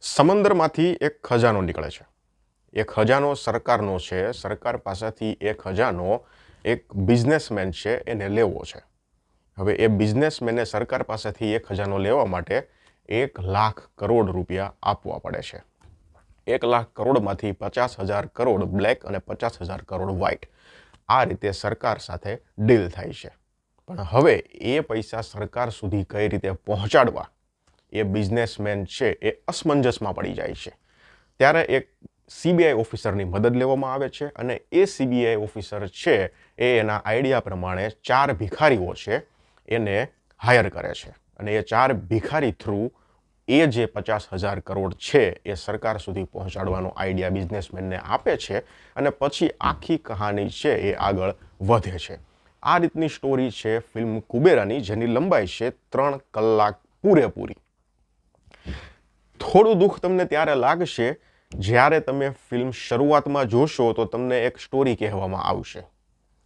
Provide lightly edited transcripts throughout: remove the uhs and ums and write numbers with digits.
સમંદરમાંથી એક ખજાનો નીકળે છે. એ ખજાનો સરકારનો છે. સરકાર પાસેથી એ ખજાનો એક બિઝનેસમેન છે એને લેવો છે. હવે એ બિઝનેસમેને સરકાર પાસેથી એ ખજાનો લેવા માટે 1,00,000 કરોડ રૂપિયા આપવા પડે છે. 1,00,000 કરોડમાંથી 50,000 કરોડ બ્લેક અને 50,000 કરોડ વ્હાઇટ. આ રીતે સરકાર સાથે ડીલ થાય છે. પણ હવે એ પૈસા સરકાર સુધી કઈ રીતે પહોંચાડવા એ બિઝનેસમેન છે એ અસમંજસમાં પડી જાય છે. ત્યારે એક સીબીઆઈ ઓફિસરની મદદ લેવામાં આવે છે અને એ સીબીઆઈ ઓફિસર છે એ એના આઈડિયા પ્રમાણે 4 ભિખારીઓ છે એને હાયર કરે છે અને એ 4 ભિખારી થ્રુ એ જે 50,000 કરોડ છે એ સરકાર સુધી પહોંચાડવાનો આઈડિયા બિઝનેસમેનને આપે છે અને પછી આખી કહાની છે એ આગળ વધે છે. આ રીતની સ્ટોરી છે ફિલ્મ કુબેરાની, જેની લંબાઈ છે 3 કલાક પૂરેપૂરી. થોડું દુઃખ તમને ત્યારે લાગશે જ્યારે તમે ફિલ્મ શરૂઆતમાં જોશો તો તમને એક સ્ટોરી કહેવામાં આવશે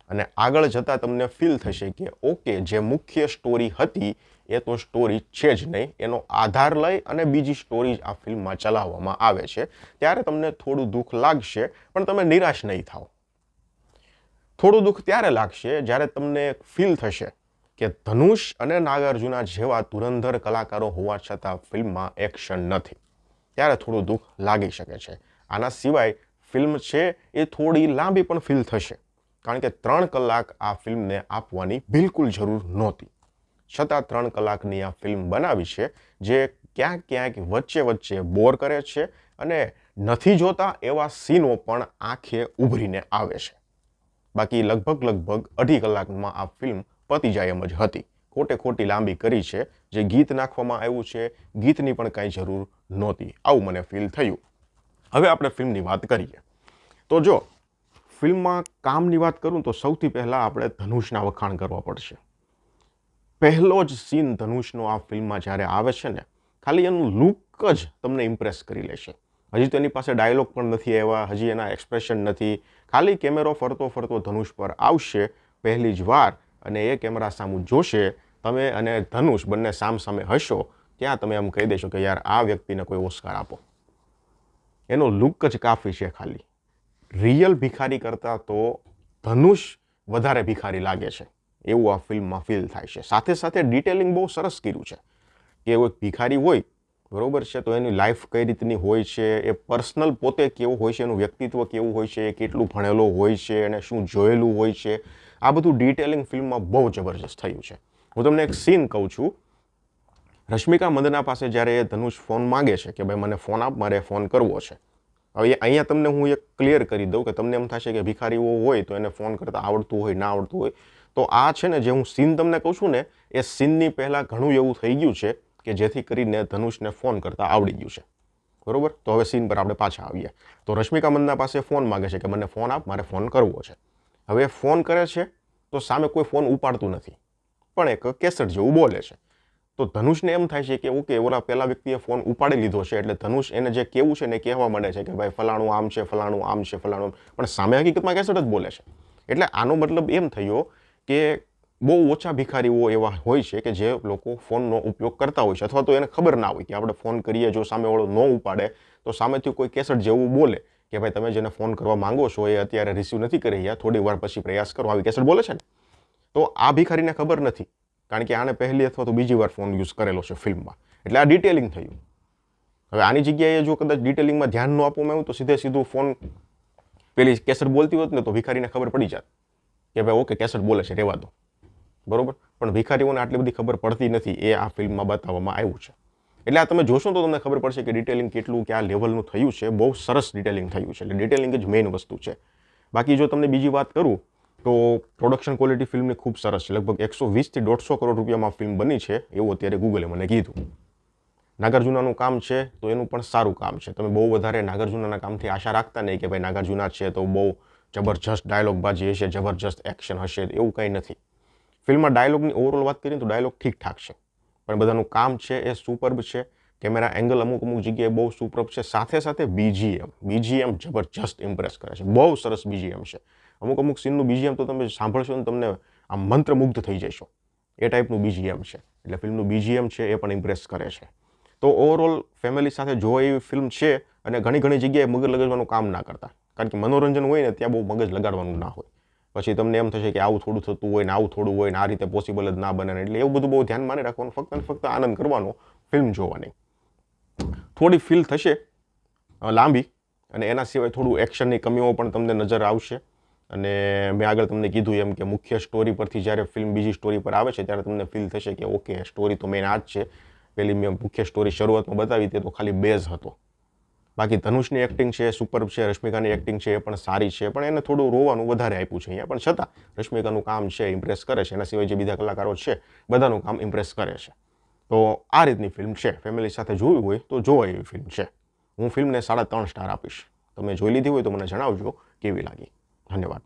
અને આગળ જતાં તમને ફીલ થશે કે ઓકે, જે મુખ્ય સ્ટોરી હતી એ તો સ્ટોરી છે જ નહીં, એનો આધાર લઈ અને બીજી સ્ટોરી આ ફિલ્મમાં ચલાવવામાં આવે છે. ત્યારે તમને થોડું દુઃખ લાગશે પણ તમે નિરાશ નહીં થાઓ. થોડું દુઃખ ત્યારે લાગશે જ્યારે તમને ફીલ થશે કે ધનુષ અને નાગાર્જુના જેવા ધુરંધર કલાકારો હોવા છતાં ફિલ્મમાં એક્શન નથી. ત્યારે થોડું દુઃખ લાગી શકે છે. આના સિવાય ફિલ્મ છે એ થોડી લાંબી પણ ફીલ થશે, કારણ કે 3 કલાક આ ફિલ્મને આપવાની બિલકુલ જરૂર નહોતી. છતાં 3 કલાકની આ ફિલ્મ બનાવી છે જે ક્યાંક ક્યાંક વચ્ચે વચ્ચે બોર કરે છે અને નથી જોતા એવા સીનો પણ આંખે ઉભરીને આવે છે. બાકી લગભગ 2.5 કલાકમાં આ ફિલ્મ પતી જાય એમ જ હતી. ખોટી લાંબી કરી છે. જે ગીત નાખવામાં આવ્યું છે, ગીતની પણ કાંઈ જરૂર નહોતી, આવું મને ફીલ થયું. હવે આપણે ફિલ્મની વાત કરીએ તો જો ફિલ્મમાં કામની વાત કરું તો સૌથી પહેલાં આપણે ધનુષના વખાણ કરવા પડશે. પહેલો જ સીન ધનુષનો આ ફિલ્મમાં જ્યારે આવે છે ને, ખાલી એનું લુક જ તમને ઇમ્પ્રેસ કરી લેશે. હજી તો એની પાસે ડાયલોગ પણ નથી આવ્યા, હજી એના એક્સપ્રેશન નથી. ખાલી કેમેરો ફરતો ધનુષ પર આવશે પહેલી જ વાર અને એ કેમેરા સામું જોશે તમે અને ધનુષ બંને સામે હશો, ત્યાં તમે એમ કહી દેશો કે યાર આ વ્યક્તિને કોઈ ઓસ્કાર આપો. એનો લુક જ કાફી છે. ખાલી રિયલ ભિખારી કરતાં તો ધનુષ વધારે ભિખારી લાગે છે એવું આ ફિલ્મમાં ફીલ થાય છે. સાથે સાથે ડિટેલિંગ બહુ સરસ કર્યું છે કે એક ભિખારી હોય, બરોબર છે, તો એની લાઈફ કઈ રીતની હોય છે, એ પર્સનલ પોતે કેવું હોય છે, એનું વ્યક્તિત્વ કેવું હોય છે, કેટલું ભણેલો હોય છે અને શું જોયેલું હોય છે, આ બધું ડિટેલિંગ ફિલ્મમાં બહુ જબરજસ્ત થયું છે. હું તમને એક સીન કહું છું. રશ્મિકા મંદના પાસે જ્યારે એ ધનુષ ફોન માંગે છે કે ભાઈ મને ફોન આપ, મારે ફોન કરવો છે. હવે અહીંયા તમને હું એક ક્લિયર કરી દઉં કે તમને એમ થશે કે ભિખારીઓ હોય તો એને ફોન કરતા આવડતું હોય, ના આવડતું હોય. તો આ છે ને જે હું સીન તમને કહું છું ને, એ સીનની પહેલાં ઘણું એવું થઈ ગયું છે કે જેથી કરીને ધનુષને ફોન કરતા આવડી ગયું છે. બરોબર? તો હવે સીન પર આપણે પાછા આવીએ. તો રશ્મિકા મંદના પાસે ફોન માંગે છે કે મને ફોન આપ, મારે ફોન કરવો છે. હવે ફોન કરે છે તો સામે કોઈ ફોન ઉપાડતું નથી, પણ એક કેસેટ જેવું બોલે છે. તો ધનુષને એમ થાય છે કે ઓકે, ઓલા પહેલા વ્યક્તિએ ફોન ઉપાડી લીધો છે એટલે ધનુષ એને જે કેવું છે ને કહેવા માંડે છે કે ભાઈ ફલાણું આમ છે, ફલાણું આમ છે, ફલાણું, પણ સામે હકીકતમાં કેસેટ જ બોલે છે. એટલે આનો મતલબ એમ થયો કે બહુ ઓછા ભિખારીઓ એવા હોય છે કે જે લોકો ફોનનો ઉપયોગ કરતા હોય છે, અથવા તો એને ખબર ના હોય કે આપણે ફોન કરીએ, જો સામેવાળો ન ઉપાડે તો સામેથી કોઈ કેસેટ જેવું બોલે કે ભાઈ તમે જેને ફોન કરવા માંગો છો એ અત્યારે રિસીવ નથી કરી રહ્યા, થોડી વાર પછી પ્રયાસ કરો, આવી કેસેટ બોલે છે ને. તો આ ભિખારીને ખબર નથી, કારણ કે આને પહેલી અથવા તો બીજી વાર ફોન યુઝ કરેલો છે ફિલ્મમાં. એટલે આ ડિટેલિંગ થયું. હવે આની જગ્યાએ જો કદાચ ડિટેલિંગમાં ધ્યાન ન આપવામાં આવ્યું તો સીધું ફોન પેલી કેસેટ બોલતી હોત ને તો ભિખારીને ખબર પડી જાત કે ભાઈ ઓકે કેસેટ બોલે છે, રહેવા દો. બરોબર? પણ ભિખારીઓને આટલી બધી ખબર પડતી નથી, એ આ ફિલ્મમાં બતાવવામાં આવ્યું છે. એટલે આ તમે જોશો તો તમને ખબર પડશે કે ડિટેલિંગ કેટલું કયા લેવલનું થયું છે. બહુ સરસ ડિટેલિંગ થયું છે. એટલે ડિટેલિંગ જ મેઇન વસ્તુ છે. બાકી જો તમને બીજી વાત કરું તો પ્રોડક્શન ક્વોલિટી ફિલ્મની ખૂબ સરસ છે. લગભગ 120 થી 150 કરોડ રૂપિયામાં ફિલ્મ બની છે એવું અત્યારે ગૂગલે મને કીધું. નાગાર્જુનાનું કામ છે તો એનું પણ સારું કામ છે. તમે બહુ વધારે નાગાર્જુનાના કામથી આશા રાખતા નહીં કે ભાઈ નાગાર્જુના છે તો બહુ જબરજસ્ત ડાયલોગબાજી હશે, જબરજસ્ત એક્શન હશે, એવું કંઈ નથી. ફિલ્મમાં ડાયલોગની ઓવરઓલ વાત કરીએ તો ડાયલોગ ઠીકઠાક છે, પણ બધાનું કામ છે એ સુપર્બ છે. કેમેરા એંગલ અમુક જગ્યાએ બહુ સુપર્બ છે. સાથે બીજીએમ જબરજસ્ત ઇમ્પ્રેસ કરે છે. બહુ સરસ બીજીએમ છે. અમુક સીનનું બીજીએમ તો તમે સાંભળશો ને તમને આમ મંત્રમુગ્ધ થઈ જશો, એ ટાઈપનું બીજીએમ છે. એટલે ફિલ્મનું બીજીએમ છે એ પણ ઇમ્પ્રેસ કરે છે. તો ઓવરઓલ ફેમિલી સાથે જોવા એવી ફિલ્મ છે અને ઘણી જગ્યાએ મગજ લગાડવાનું કામ ના કરતા, કારણ કે મનોરંજન હોય ને ત્યાં બહુ મગજ લગાડવાનું ના હોય. પછી તમને એમ થશે કે આવું થોડું થતું હોય ને આવું થોડું હોય ને આ રીતે પોસિબલ જ ના બને, એટલે એવું બધું બહુ ધ્યાનમાં નહીં રાખવાનું, ફક્ત ને ફક્ત આનંદ કરવાનો ફિલ્મ જોવાની. થોડી ફીલ થશે લાંબી, અને એના સિવાય થોડું એક્શનની કમીઓ પણ તમને નજર આવશે. અને મેં આગળ તમને કીધું એમ કે મુખ્ય સ્ટોરી પરથી જ્યારે ફિલ્મ બીજી સ્ટોરી પર આવે છે ત્યારે તમને ફીલ થશે કે ઓકે સ્ટોરી તો મેન આ જ છે, પેલી મેં મુખ્ય સ્ટોરી શરૂઆતમાં બતાવી તે તો ખાલી બેઝ હતો. બાકી ધનુષની એક્ટિંગ છે સુપરબ છે, રશ્મિકાની એક્ટિંગ છે એ પણ સારી છે, પણ એને થોડું રોવાનું વધારે આપ્યું છે અહીંયા, પણ છતાં રશ્મિકાનું કામ છે ઇમ્પ્રેસ કરે છે. એના સિવાય જે બીજા કલાકારો છે બધાનું કામ ઇમ્પ્રેસ કરે છે. તો આ રીતની ફિલ્મ છે, ફેમિલી સાથે જોવી હોય તો જોવા એવી ફિલ્મ છે. હું ફિલ્મને 3.5 સ્ટાર આપીશ. તમે જોઈ લીધી હોય તો મને જણાવજો કેવી લાગી. ધન્યવાદ.